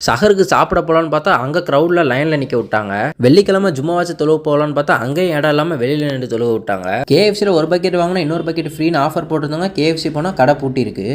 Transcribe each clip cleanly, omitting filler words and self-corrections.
சஹருக்கு சாப்பிட போகலான்னு பார்த்தா அங்கே க்ரௌடில் லைனில் நிற்க விட்டாங்க. வெள்ளிக்கிழமை ஜும்மாவாச்சு தொழுவு போகலான்னு பார்த்தா அங்கேயும் இடம் இல்லாமல் வெளியில் நின்று தொழுவு விட்டாங்க. கேஎஃப்சியில் ஒரு பக்கெட் வாங்கினா இன்னொரு பக்கெட் ஃப்ரீன்னு ஆஃபர் போட்டிருந்தாங்க. கேஎஃப்சி போனால் கடை பூட்டி இருக்கு.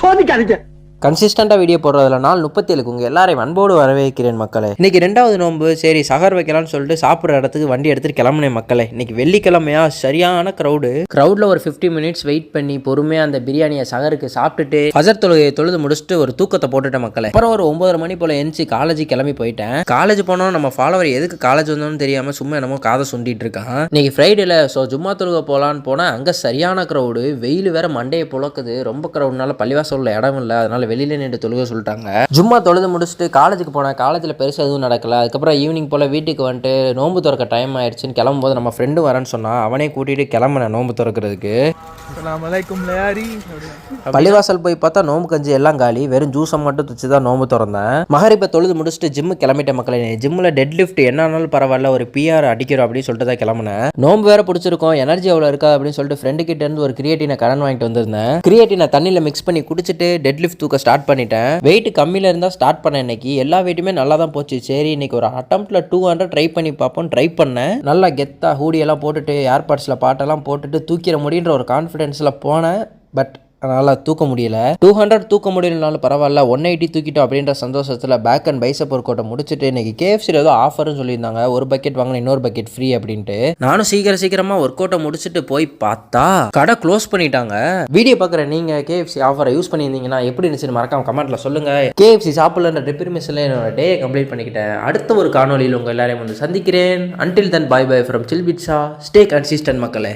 சோதிக்காதீங்க. கன்சிஸ்டண்டாக வீடியோ போடுறதுல நாள் 37 உங்கள் எல்லாரையும் அன்போடு வரவேற்கிறேன் மக்களே. இன்னைக்கு 2வது நோன்பு. சரி சஹர் வைக்கலாம்னு சொல்லிட்டு சாப்பிட்ற இடத்துக்கு வண்டி எடுத்துட்டு கிளம்புனேன் மக்களே. இன்னைக்கு வெள்ளிக்கிழமையா சரியான க்ரௌடில் ஒரு 50 மினிட்ஸ் வெயிட் பண்ணி பொறுமையாக அந்த பிரியாணியை சஹருக்கு சாப்பிட்டுட்டு ஃபஜர் தொழுகையை தொழுது முடிச்சுட்டு ஒரு தூக்கத்தை போட்டுட்டேன் மக்களே. அப்புறம் ஒரு 9:30 மணி போல எந்திச்சு காலேஜ் கிளம்பி போயிட்டேன். காலேஜ் போனோம் நம்ம ஃபாலோவர் எதுக்கு காலேஜ் வந்தோம்னு தெரியாமல் சும்மா என்னமோ காதை சுண்டிட்டு இருக்கான். இன்னைக்கு ஃப்ரைடேல ஸோ ஜும்மா தொழுகை போகலான்னு போனால் அங்கே சரியான க்ரௌடு. வெயில் வேற மண்டையை புழக்குது. ரொம்ப க்ரௌட்னால பள்ளிவாசலில் இடம் இல்லை. அதனால வெளியில நின்று தொழுக சொல்லிட்டாங்க. ஜும்மா தொழுது முடிச்சுட்டு காலேஜுக்கு போனேன். காலேஜில் பெருசாக எதுவும் நடக்கல. அதுக்கப்புறம் ஈவினிங் போல் வீட்டுக்கு வந்துட்டு நோன்பு திறக்க டைம் ஆயிடுச்சுன்னு கிளம்பும்போது நம்ம ஃப்ரெண்டு வரேன்னு சொன்னான். அவனே கூட்டிகிட்டு கிளம்புனேன் நோன்பு திறக்கிறதுக்கு. பள்ளிவாசல் போய் பார்த்தா நோம்பு கஞ்சி எல்லாம் காலி. வெறும் ஜூஸை மட்டும் துச்சு தான் நோம்பு திறந்தேன். மகரிப்பை தொழுது முடிச்சுட்டு ஜிம்மு கிளம்பிட்ட மக்களே. ஜிம்மில் டெட் லிஃப்ட் என்ன ஆனாலும் பரவாயில்ல ஒரு PR அடிக்கிறோம் அப்படின்னு சொல்லிட்டு தான் கிளம்புனேன். நோம்பு வேற பிடிச்சிருக்கோம். எனர்ஜி அவ்வளோ இருக்கா அப்படின்னு சொல்லிட்டு ஃப்ரெண்டு கிட்ட இருந்து ஒரு கிரியேட்டினை கடன் வாங்கிட்டு வந்திருந்தேன். கிரியேட்டினை தண்ணியில் மிக்ஸ் பண்ணி குடிச்சிட்டு டெட் லிஃப்ட் தூக்க ஸ்டார்ட் பண்ணிட்டேன். வெயிட் கம்மியில் இருந்தால் ஸ்டார்ட் பண்ணேன். இன்னைக்கு எல்லா வெயிட்டுமே நல்லா தான் போச்சு. சரி இன்னைக்கு ஒரு அட்டம்ப்ட்ல 200 ட்ரை பண்ணி பார்ப்போம். ட்ரை பண்ணேன். நல்லா கெத்தா ஹூடியெல்லாம் போட்டுட்டு ஏர்பாட்ஸில் பாட்டெல்லாம் போட்டுட்டு தூக்கிற முடியுன்ற ஒரு கான்ஃபிடென்ஸில் போனேன். பட் அதனால் தூக்க முடியல. 200 தூக்க முடியலனாலும் பரவாயில்ல 180 தூக்கிட்டோம் அப்படின்ற சந்தோஷத்தில் பேக் அண்ட் பைசப் ஒர்க் அவுட்டை முடிச்சுட்டு இன்னைக்கு KFCயில் ஏதோ ஆஃபர்னு சொல்லியிருந்தாங்க. ஒரு பக்கெட் வாங்கினா இன்னொரு பக்கெட் ஃப்ரீ அப்படின்ட்டு நானும் சீக்கிரமாக ஒர்க் அவுட்டை முடிச்சுட்டு போய் பார்த்தா கடை க்ளோஸ் பண்ணிட்டாங்க. வீடியோ பார்க்குற நீங்கள் KFC ஆஃபரை யூஸ் பண்ணியிருந்தீங்கன்னா எப்படி இருந்துச்சுன்னு மறக்காம கமெண்ட்டில் சொல்லுங்கள். KFC சாப்பிடலன்ற டிப்ரிமிஷனில் என்னோட டேயை கம்ப்ளீட் பண்ணிக்கிட்டேன். அடுத்த ஒரு காணொலியில் உங்கள் எல்லாரையும் வந்து சந்திக்கிறேன். Until then bye bye from chill pizza. Stay consistent மக்களே.